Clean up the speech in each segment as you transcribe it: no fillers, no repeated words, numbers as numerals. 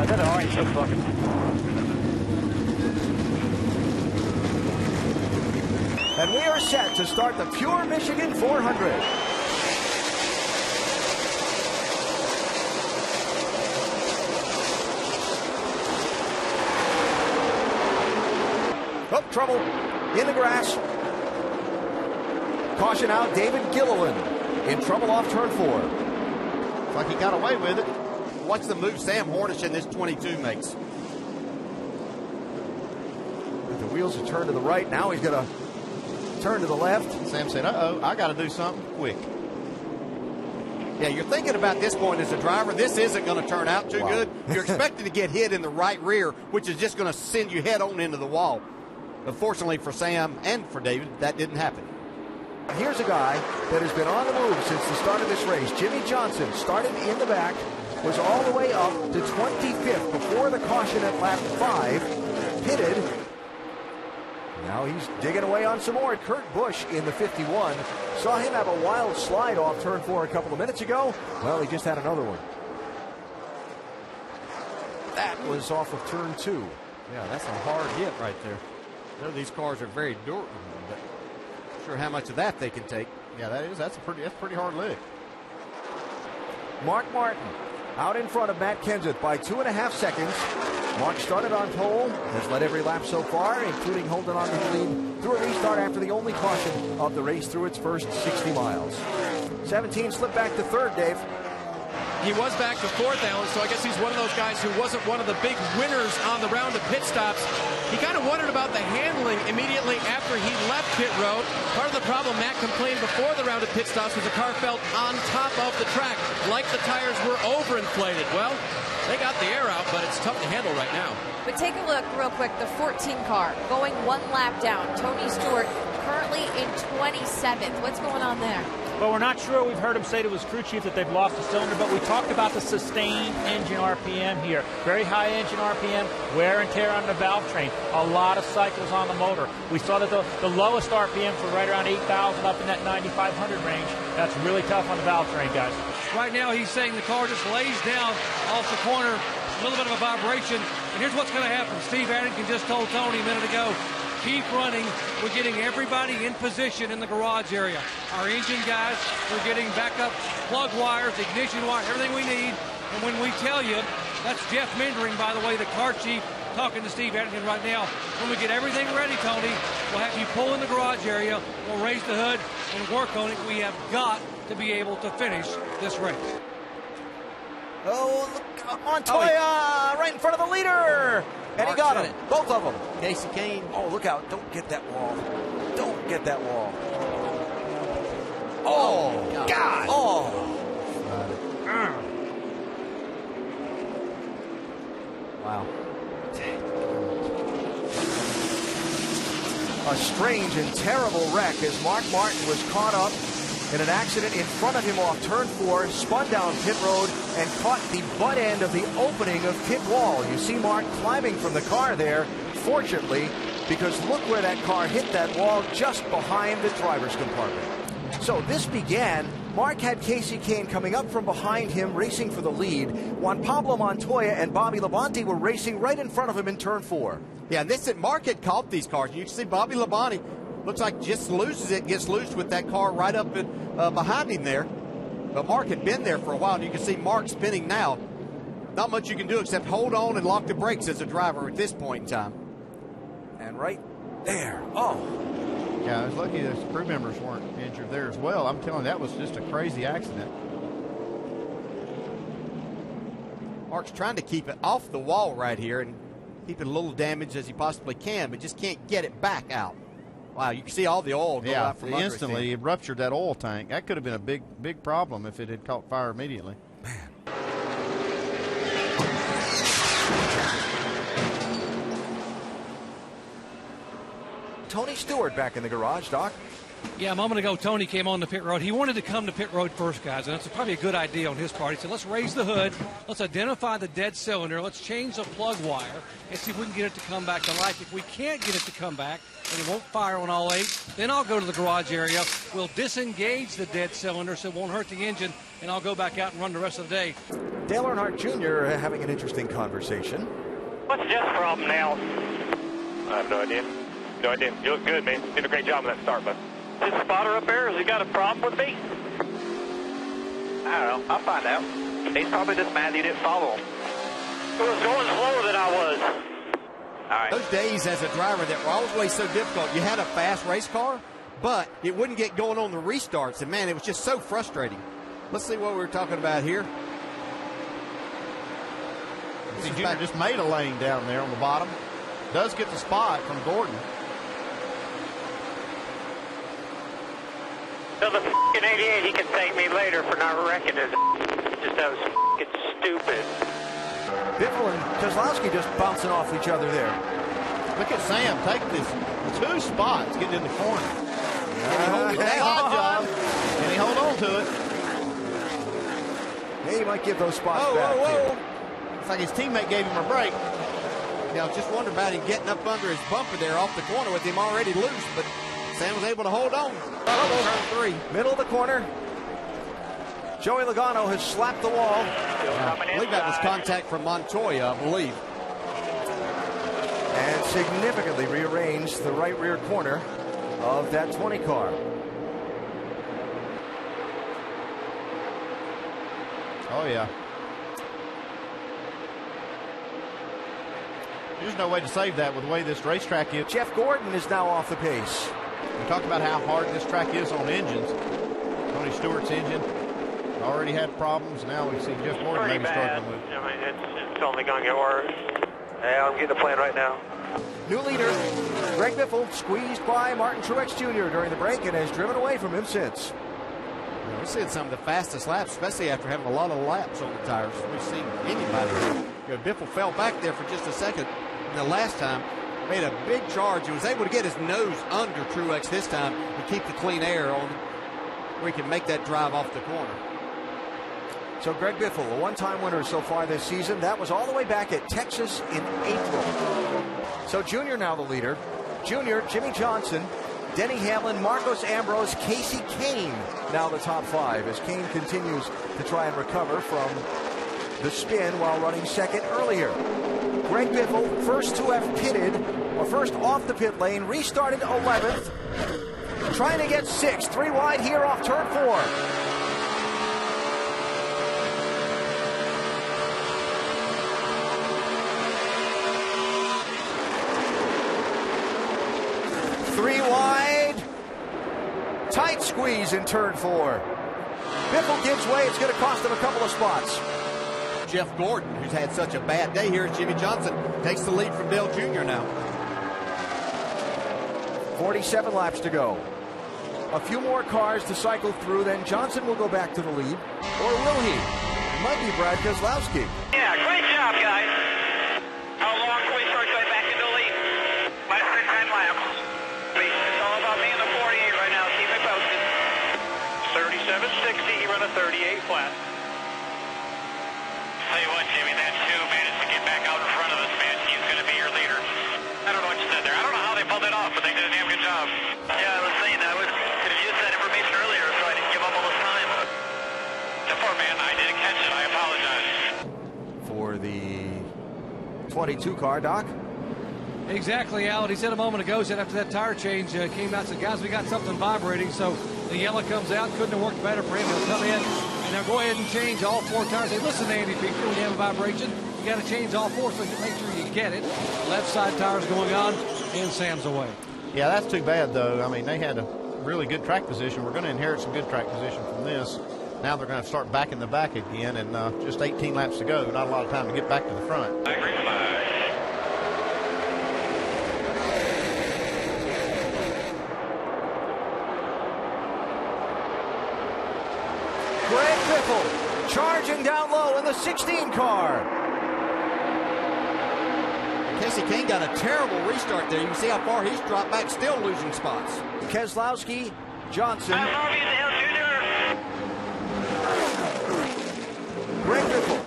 that orange so fucking. And we are set to start the Pure Michigan 400. Oh, trouble in the grass. Caution out, David Gilliland in trouble off turn 4. It's like he got away with it. Watch the move Sam Hornish in this 22 makes. The wheels are turned to the right. Now he's going to turn to the left. Sam said, uh-oh, I got to do something quick. Yeah, you're thinking about this point as a driver. This isn't going to turn out too good. You're expecting to get hit in the right rear, which is just going to send you head on into the wall. But fortunately for Sam and for David, that didn't happen. Here's a guy that has been on the move since the start of this race. Jimmy Johnson started in the back, was all the way up to 25th before the caution at lap 5, pitted. Now he's digging away on some more. Kurt Busch in the 51. Saw him have a wild slide off turn 4 a couple of minutes ago. Well, he just had another one. That was off of turn 2. Yeah, that's a hard hit right there. You know, these cars are very durable, but not sure how much of that they can take. Yeah, that's a pretty hard lick. Mark Martin out in front of Matt Kenseth by 2.5 seconds. Mark started on pole, has led every lap so far, including holding on to the lead through a restart after the only caution of the race through its first 60 miles. 17 slipped back to third, Dave. He was back to fourth, Alan, so I guess he's one of those guys who wasn't one of the big winners on the round of pit stops. He kind of wondered about the handling immediately after he left pit road. Part of the problem Matt complained before the round of pit stops was the car felt on top of the track, like the tires were overinflated. Well, they got the air out, but it's tough to handle right now. But take a look real quick, the 14 car going one lap down. Tony Stewart currently in 27th. What's going on there? Well, we're not sure. We've heard him say to his crew chief that they've lost a cylinder, but we talked about the sustained engine RPM here. Very high engine RPM, wear and tear on the valve train, a lot of cycles on the motor. We saw that the lowest RPM for right around 8,000 up in that 9,500 range. That's really tough on the valve train, guys. Right now he's saying the car just lays down off the corner, a little bit of a vibration. And here's what's going to happen. Steve Arrington just told Tony a minute ago, keep running. We're getting everybody in position in the garage area. Our engine guys, we're getting backup plug wires, ignition wire, everything we need. And when we tell you, that's Jeff Mindering, by the way, the car chief, talking to Steve Arrington right now. When we get everything ready, Tony, we'll have you pull in the garage area. We'll raise the hood and work on it. We have got to be able to finish this race. Oh, look, Montoya right in front of the leader. And he got him. Both of them. Casey Kane. Oh, look out. Don't get that wall. Don't get that wall. Oh, God. Oh. Wow. A strange and terrible wreck as Mark Martin was caught up in an accident in front of him off turn 4, spun down pit road, and caught the butt end of the opening of pit wall. You see Mark climbing from the car there, fortunately, because look where that car hit that wall just behind the driver's compartment. So this began. Mark had Casey Kane coming up from behind him, racing for the lead. Juan Pablo Montoya and Bobby Labonte were racing right in front of him in turn 4. Yeah, and Mark had caught these cars. You can see Bobby Labonte looks like just loses it, gets loose with that car right up behind him there. But Mark had been there for a while, and you can see Mark spinning now. Not much you can do except hold on and lock the brakes as a driver at this point in time. And right there. Oh. Yeah, I was lucky the crew members weren't injured there as well. I'm telling you, that was just a crazy accident. Mark's trying to keep it off the wall right here and keep it a little damaged as he possibly can, but just can't get it back out. Wow, you can see all the oil go out from under instantly it ruptured that oil tank. That could have been a big problem if it had caught fire immediately. Man. Tony Stewart back in the garage, Doc. Yeah, a moment ago, Tony came on the pit road. He wanted to come to pit road first, guys, and that's probably a good idea on his part. He said, let's raise the hood, let's identify the dead cylinder, let's change the plug wire, and see if we can get it to come back to life. If we can't get it to come back, and it won't fire on all 8, then I'll go to the garage area. We'll disengage the dead cylinder so it won't hurt the engine, and I'll go back out and run the rest of the day. Dale Earnhardt Jr. having an interesting conversation. What's Jeff's problem now? I have no idea. No idea. You look good, man. Did a great job on that start, bud. Is this spotter up there? Has he got a problem with me? I don't know. I'll find out. He's probably just mad you didn't follow him. It was going slower than I was. All right. Those days as a driver that were always so difficult, you had a fast race car, but it wouldn't get going on the restarts. And, man, it was just so frustrating. Let's see what we were talking about here. See, Junior just made a lane down there on the bottom. Does get the spot from Gordon. So the f***ing 88, he can thank me later for not wrecking his just that was f***ing stupid. Biffle and Keselowski just bouncing off each other there. Look at Sam take this 2 spots getting in the corner. Hang Odd on. job. Can he hold on to it? Hey, he might give those spots Whoa, back. whoa, whoa. It's like his teammate gave him a break. Now, just wonder about him getting up under his bumper there off the corner with him already loose, but Sam was able to hold on. Turn 3. Middle of the corner. Joey Logano has slapped the wall. I believe that was contact from Montoya, I believe. And significantly rearranged the right rear corner of that 20 car. Oh, yeah. There's no way to save that with the way this racetrack is. Jeff Gordon is now off the pace. We talked about how hard this track is on engines. Tony Stewart's engine already had problems. Now we see Jeff Gordon Pretty maybe bad. struggling with it. I mean, it's only going to get worse. Yeah, I'm getting the plan right now. New leader, Greg Biffle, squeezed by Martin Truex Jr. during the break and has driven away from him since. We're seeing some of the fastest laps, especially after having a lot of laps on the tires. We've seen anybody. Biffle fell back there for just a second. And the last time, made a big charge. He was able to get his nose under Truex this time and keep the clean air on where he can make that drive off the corner. So Greg Biffle, a one-time winner so far this season. That was all the way back at Texas in April. So Junior now the leader. Junior, Jimmy Johnson, Denny Hamlin, Marcos Ambrose, Casey Kane now the top 5 as Kane continues to try and recover from the spin while running second earlier. Greg Biffle, first to have pitted, or first off the pit lane, restarted 11th, trying to get 6th, 3 wide here off turn 4. Tight squeeze in turn 4. Biffle gives way. It's going to cost him a couple of spots. Jeff Gordon, who's had such a bad day here as Jimmy Johnson, takes the lead from Dale Jr. now. 47 laps to go. A few more cars to cycle through, then Johnson will go back to the lead. Or will he? It might be Brad Keselowski. Yeah, great job, guys. How long can we start going back into the lead? Less than 10 laps. It's all about me in the 48 right now. Keep me posted. 37.60. He run a 38 flat. Tell you what, Jimmy, that 2 managed to get back out in front of us, man. He's going to be your leader. I don't know what you said there. I don't know how they pulled it off, but they did a damn good job. Yeah, I was saying that. I could have used that information earlier so I didn't give up all this time. The poor man, I didn't catch it. I apologize. For the 22 car, Doc. Exactly, Alan. He said a moment ago, said after that tire change came out, said, guys, we got something vibrating. So the yellow comes out. Couldn't have worked better for him. He'll come in and now go ahead and change all 4 tires. Hey, listen, Andy Picker, when you have a vibration, you got to change all 4 so you can make sure you get it. Left side tires going on, and Sam's away. Yeah, that's too bad, though. I mean, they had a really good track position. We're going to inherit some good track position from this. Now they're going to start back in the back again, and just 18 laps to go. Not a lot of time to get back to the front. I agree with that. Greg Biffle charging down low in the 16 car. Casey Kane got a terrible restart there. You can see how far he's dropped back, still losing spots. Keselowski, Johnson. I love you, Dale Jr. Greg Biffle,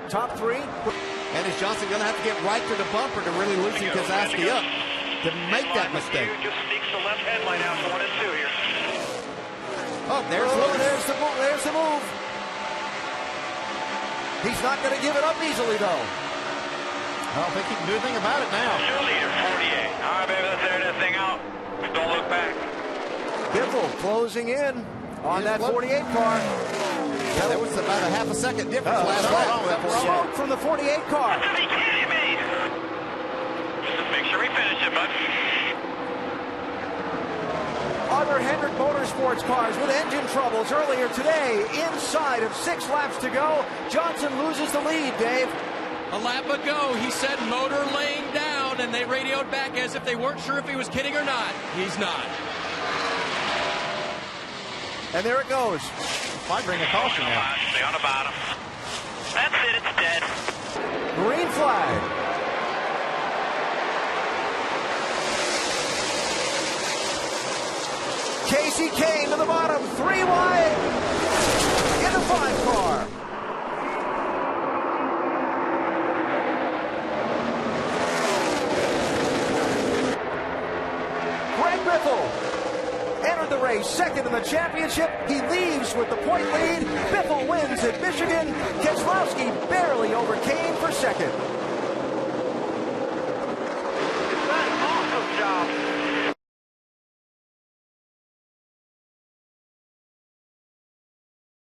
top 3. And is Johnson going to have to get right to the bumper to really loosen Keselowski up to make that mistake? Just sneaks the left headlight out for 1 and 2 here. Oh, there's Lewis. There's the move. He's not going to give it up easily, though. I don't think he can do anything about it now. Your leader, 48. All right, baby, let's air that thing out. Don't look back. Biffle closing in on that 48 car. Yeah, there was about a half a second difference last lap. Smoke from the 48 car. Are you kidding me? Just make sure we finish it, bud. Other Hendrick Motorsports cars with engine troubles earlier today. Inside of 6 laps to go, Johnson loses the lead, Dave. A lap ago, he said motor laying down, and they radioed back as if they weren't sure if he was kidding or not. He's not. And there it goes. Might bring a caution out. Stay on the bottom. That's it, it's dead. Green flag. Casey Kane to the bottom, 3 wide in the 5 car. Greg Biffle entered the race second in the championship. He leaves with the point lead. Biffle wins at Michigan. Keselowski barely over Kane for second.